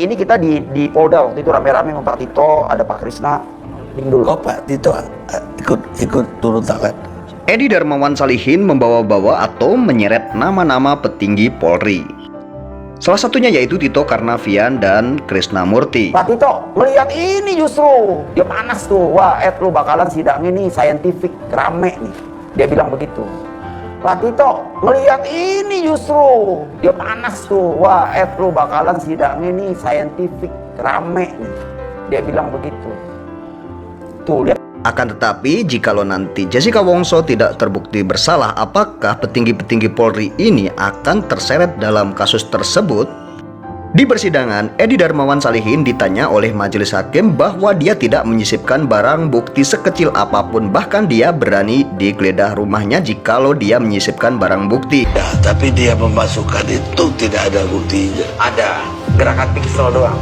ini kita di Polda waktu itu rame-rame sama Pak Tito, ada Pak Krisna. Dulu. Kok Pak Tito ikut turun tangan? Edi Darmawan Salihin membawa-bawa atau menyeret nama-nama petinggi Polri. Salah satunya yaitu Tito Karnavian dan Krisnamurti. Pak Tito melihat ini justru dia panas tuh, wah lu bakalan sidang ini saintifik rame nih, dia bilang begitu. Pak Tito melihat ini justru dia panas tuh, wah lu bakalan sidang ini saintifik rame nih, dia bilang begitu. Tuh lihat. Akan tetapi jikalau nanti Jessica Wongso tidak terbukti bersalah, apakah petinggi-petinggi Polri ini akan terseret dalam kasus tersebut? Di persidangan, Edi Darmawan Salihin ditanya oleh majelis hakim bahwa dia tidak menyisipkan barang bukti sekecil apapun, bahkan dia berani digeledah rumahnya jikalau dia menyisipkan barang bukti. Ya, tapi dia memasukkan itu tidak ada buktinya. Ada gerakan piksel doang.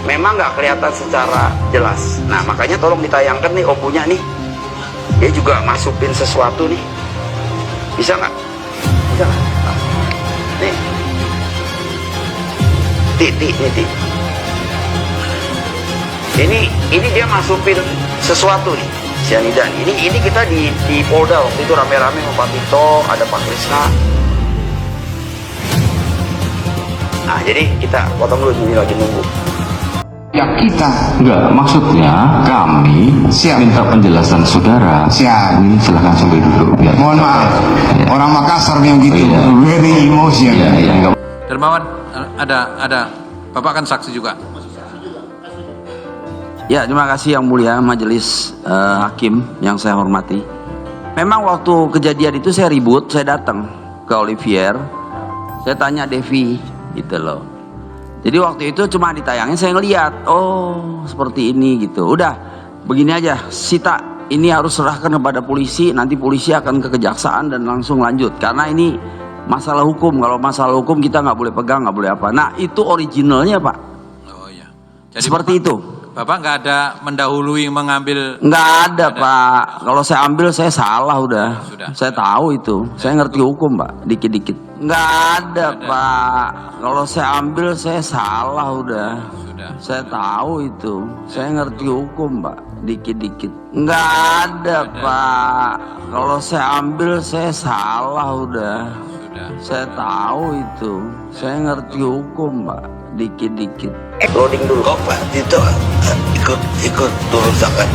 Memang nggak kelihatan secara jelas. Nah makanya tolong ditayangkan nih punya nih. Dia juga masukin sesuatu nih. Bisa nggak? Bisa nggak? Nih. Nih. Ini dia masukin sesuatu nih. Cyanida. Ini kita di Polda waktu itu rame-rame sama Pak Tito, ada Pak Krisna. Nah jadi kita potong dulu, ini lagi nunggu. Ya kita enggak, maksudnya kami siap minta penjelasan saudara. Siap. Ini silahkan sampai duduk. Biar Mohon maaf, ya. orang Makassar yang gitu, Iya. very emotion. Ya, enggak. Darmawan, ada Bapak kan saksi juga. Ya, terima kasih yang mulia majelis hakim yang saya hormati. Memang waktu kejadian itu saya ribut, saya datang ke Olivier, saya tanya Devi gitu loh. Jadi waktu itu cuma ditayangin, saya ngeliat, oh seperti ini gitu. Udah begini aja, Sita ini harus serahkan kepada polisi, nanti polisi akan ke kejaksaan dan langsung lanjut. Karena ini masalah hukum, kalau masalah hukum kita nggak boleh pegang, nggak boleh apa. Nah itu originalnya Pak. Oh iya. Jadi Seperti Bapak, itu. Bapak nggak ada mendahului mengambil. Nggak ada Pak. Kalau saya ambil saya salah udah. Saya tahu itu. Saya ngerti hukum Pak. Dikit-dikit. Nggak ada Pak. Kalau saya ambil saya salah udah. Saya tahu itu. Saya ngerti hukum Pak. Dikit-dikit. Nggak ada Pak. Kalau saya ambil saya salah udah. Saya tahu itu. Saya ngerti hukum Pak. Dikit-dikit. Loading dulu. Kok Pak Tito ikut turun tangan?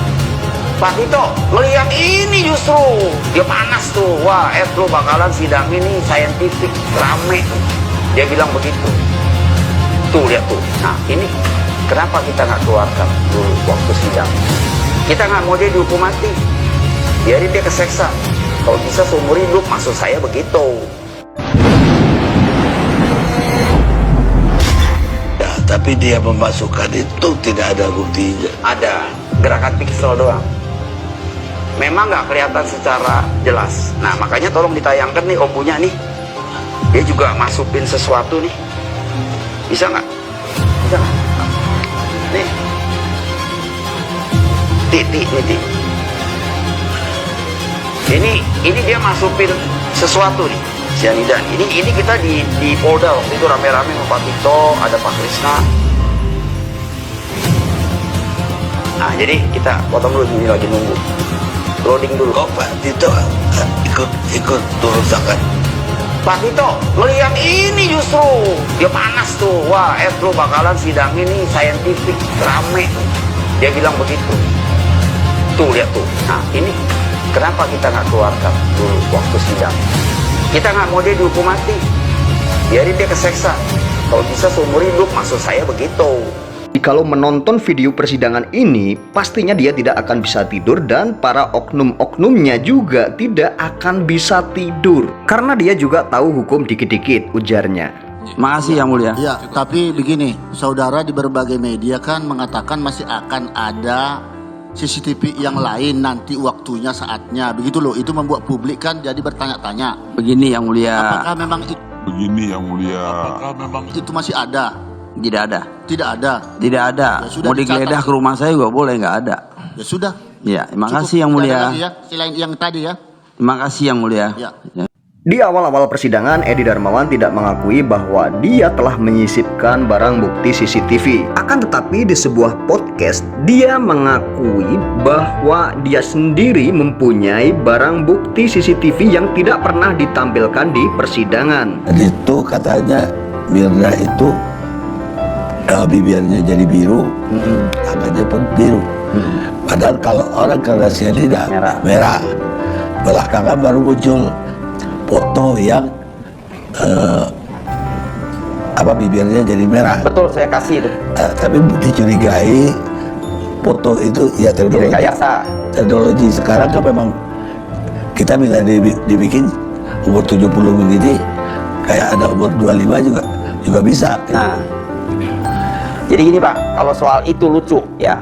Pak Tito melihat ini justru dia panas tuh, wah lu bakalan sidang ini saintifik rame, dia bilang begitu. Tuh lihat tuh. Nah ini kenapa kita nggak keluarkan dulu waktu sidang? Kita nggak mau dia dihukum mati, biarin dia keseksa. Kalau bisa seumur hidup, maksud saya begitu. Ya, tapi dia memasukkan itu tidak ada buktinya. Ada gerakan piksel doang. Memang nggak kelihatan secara jelas. Nah makanya tolong ditayangkan nih punya nih. Dia juga masukin sesuatu nih. Bisa nggak? Bisa nggak? Nih. Nih. Ini dia masukin sesuatu nih. Cyanida. Ini kita di Polda waktu itu rame-rame sama Pak Tito, ada Pak Krisna. Nah jadi kita potong dulu, ini lagi nunggu. Loading dulu. Kok Pak Tito ikut turun tangan? Pak Tito melihat ini justru dia panas tuh, wah lu bakalan sidang ini saintifik rame, dia bilang begitu. Tuh lihat tuh. Nah ini kenapa kita nggak keluarkan dulu waktu sidang? Kita nggak mau dia dihukum mati, biarin dia keseksa. Kalau bisa seumur hidup, maksud saya begitu. Kalau menonton video persidangan ini, pastinya dia tidak akan bisa tidur dan para oknum-oknumnya juga tidak akan bisa tidur. Karena dia juga tahu hukum dikit-dikit, ujarnya. Makasih yang mulia. Ya, tapi begini, saudara di berbagai media kan mengatakan masih akan ada CCTV yang lain nanti waktunya saatnya. Begitu loh, itu membuat publik kan jadi bertanya-tanya. Begini yang mulia. Apakah memang itu masih ada? Tidak ada. Tidak ada. Tidak ada. Ya sudah, Mau digeledah ke rumah saya juga boleh, nggak ada. Ya sudah. Ya, terima Cukup. kasih yang Tidak ada mulia. lagi ya, selain yang tadi ya. Terima kasih yang mulia. Ya. Ya. Di awal-awal persidangan, Edi Darmawan tidak mengakui bahwa dia telah menyisipkan barang bukti CCTV. Akan tetapi di sebuah podcast, dia mengakui bahwa dia sendiri mempunyai barang bukti CCTV yang tidak pernah ditampilkan di persidangan. Dan itu katanya Mirna itu bibirnya jadi biru, tangannya pun biru. Padahal kalau orang kena cyanida merah. Belakangan baru muncul foto yang bibirnya jadi merah. Betul, saya kasih itu. Tapi dicurigai foto itu ya teknologi sekarang kan memang kita bisa dibikin umur 70 begini kayak ada umur 25 juga bisa. Nah, jadi gini Pak, kalau soal itu lucu ya,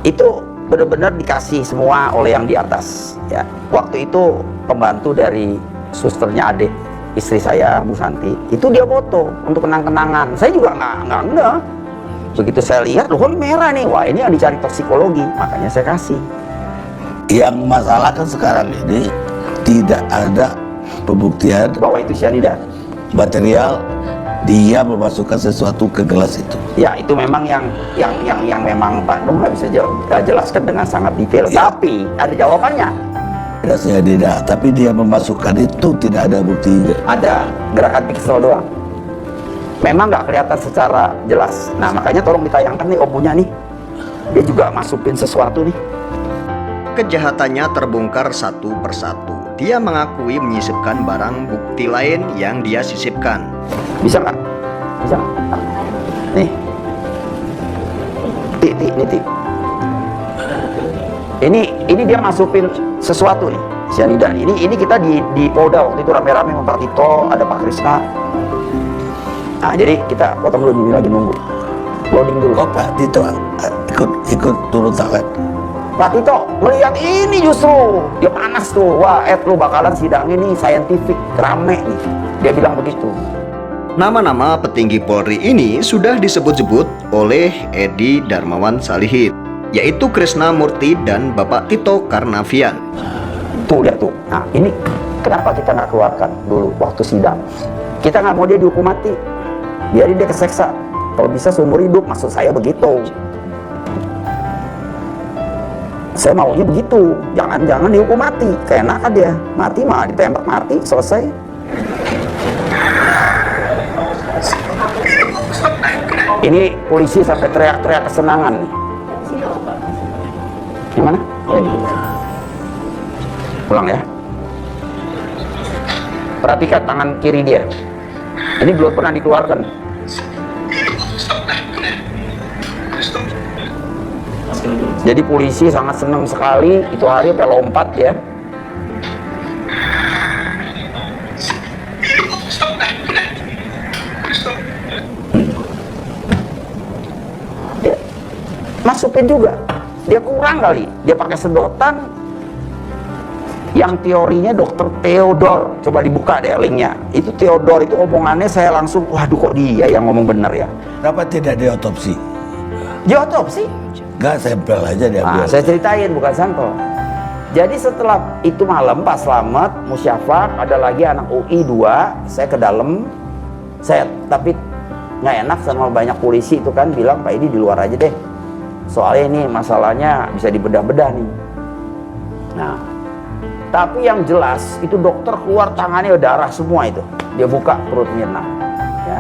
itu benar-benar dikasih semua oleh yang di atas ya. Waktu itu pembantu dari susternya Ade, istri saya Bu Santi, itu dia foto untuk kenang-kenangan. Saya juga nggak. Begitu saya lihat, loh ini merah nih, wah ini yang dicari toksikologi, makanya saya kasih. Yang masalah kan sekarang ini tidak ada pembuktian Bahwa itu cyanida. material dia memasukkan sesuatu ke gelas itu. Ya itu memang yang memang Pak Dum nggak bisa jelaskan dengan sangat detail. Ya. Tapi ada jawabannya. Tidak cyanida, tapi dia memasukkan itu tidak ada buktinya. Ada gerakan pixel doang. Memang nggak kelihatan secara jelas. Nah makanya tolong ditayangkan nih omunya nih. Dia juga masukin sesuatu nih. Kejahatannya terbongkar satu persatu. Dia mengakui menyisipkan barang bukti lain yang dia sisipkan. Bisa nggak? Bisa nggak? Nih. Ti. Ini dia masukin sesuatu nih, cyanida. Ini kita di Polda waktu itu rame-rame sama Pak Tito, ada Pak Krisna. Nah, jadi kita potong dulu, ini lagi nunggu. Loading dulu. Kok Pak Tito ikut turun tangan? Pak Tito melihat ini justru dia panas tuh. Wah, lu bakalan sidang ini scientific, rame nih. Dia bilang begitu. Nama-nama petinggi Polri ini sudah disebut-sebut oleh Edi Darmawan Salihin, yaitu Krisna Murty dan Bapak Tito Karnavian. Tuh lihat tuh. Nah ini kenapa kita nggak keluarkan dulu waktu sidang? Kita nggak mau dia dihukum mati, biarin dia keseksa. Kalau bisa seumur hidup, maksud saya begitu. Saya maunya begitu, jangan dihukum mati. Keenakan dia mati mah ditembak mati, selesai. Ini polisi sampai teriak-teriak kesenangan nih. Gimana? Pulang ya. Perhatikan tangan kiri dia. Ini belum pernah dikeluarkan. Jadi polisi sangat senang sekali itu hari sampai lompat ya. Dia masukin juga. Dia kurang kali, dia pakai sedotan yang teorinya Dr. Theodor. Coba dibuka deh linknya. Itu Theodor itu omongannya saya langsung, waduh kok dia yang ngomong bener ya. Kenapa tidak diotopsi? Diotopsi? Enggak, sampel aja diambil. Nah, saya ceritain bukan sampel. Jadi setelah itu malam Pak Slamet, Musyafak, ada lagi anak UI 2, saya ke dalam, tapi nggak enak sama banyak polisi itu kan bilang, Pak ini di luar aja deh. Soalnya ini masalahnya bisa dibedah-bedah nih. Nah, tapi yang jelas itu dokter keluar tangannya darah semua itu. Dia buka perut Mirna, ya.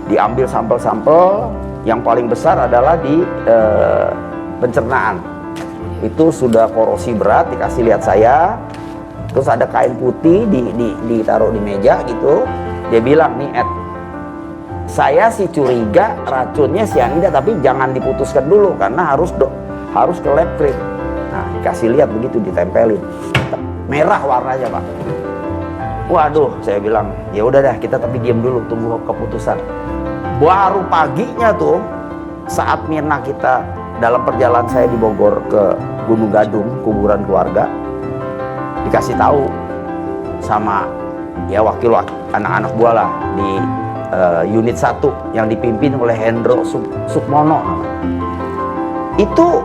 Diambil sampel-sampel. Yang paling besar adalah di pencernaan. Itu sudah korosi berat, dikasih lihat saya. Terus ada kain putih ditaruh di meja gitu. Dia bilang nih, Ed, saya sih curiga racunnya cyanida, tapi jangan diputuskan dulu karena harus ke lab cream. Nah, dikasih lihat begitu, ditempelin. Merah warnanya, Pak. Waduh, saya bilang, ya udah dah, kita tapi diam dulu, tunggu keputusan. Baru paginya tuh, saat Mirna kita dalam perjalanan saya di Bogor ke Gunung Gadung, kuburan keluarga, dikasih tahu sama ya wakil anak-anak buah lah di unit 1 yang dipimpin oleh Hendro Sukmono. Itu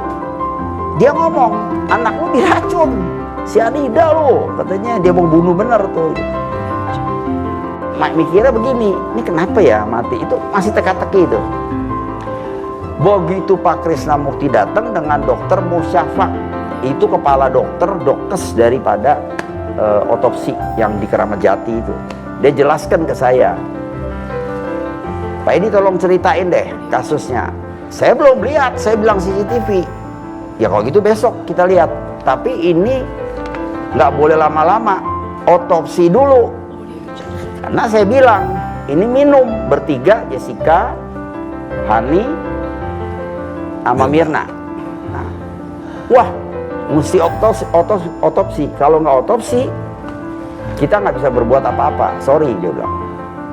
dia ngomong, anakmu diracun. Cyanida loh, katanya dia mau bunuh bener tuh. Mikirnya begini, ini kenapa ya mati? Itu masih teka-teki itu. Begitu Pak Krisnamukti datang dengan dokter Musyafa, itu kepala dokter dokes daripada otopsi yang di Keramat Jati itu. Dia jelaskan ke saya, Pak Edi tolong ceritain deh kasusnya. Saya belum lihat, saya bilang CCTV. Ya kalau gitu besok kita lihat. Tapi ini nggak boleh lama-lama, otopsi dulu. Karena saya bilang, ini minum bertiga, Jessica, Hani, sama Mirna. Nah, wah, mesti otopsi. Kalau nggak otopsi, kita nggak bisa berbuat apa-apa. Sorry, dia bilang.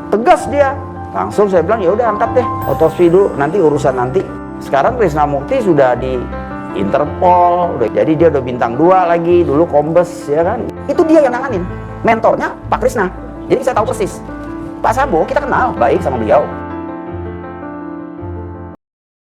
Tegas dia. Langsung saya bilang, ya udah angkat deh, otopsi dulu. Nanti urusan nanti. Sekarang Krisnamukti sudah di Interpol, jadi dia udah bintang 2 lagi. Dulu Kombes, ya kan? Itu dia yang nanganin. Mentornya Pak Krisna. Jadi saya tahu persis. Pak Sambo kita kenal baik sama beliau.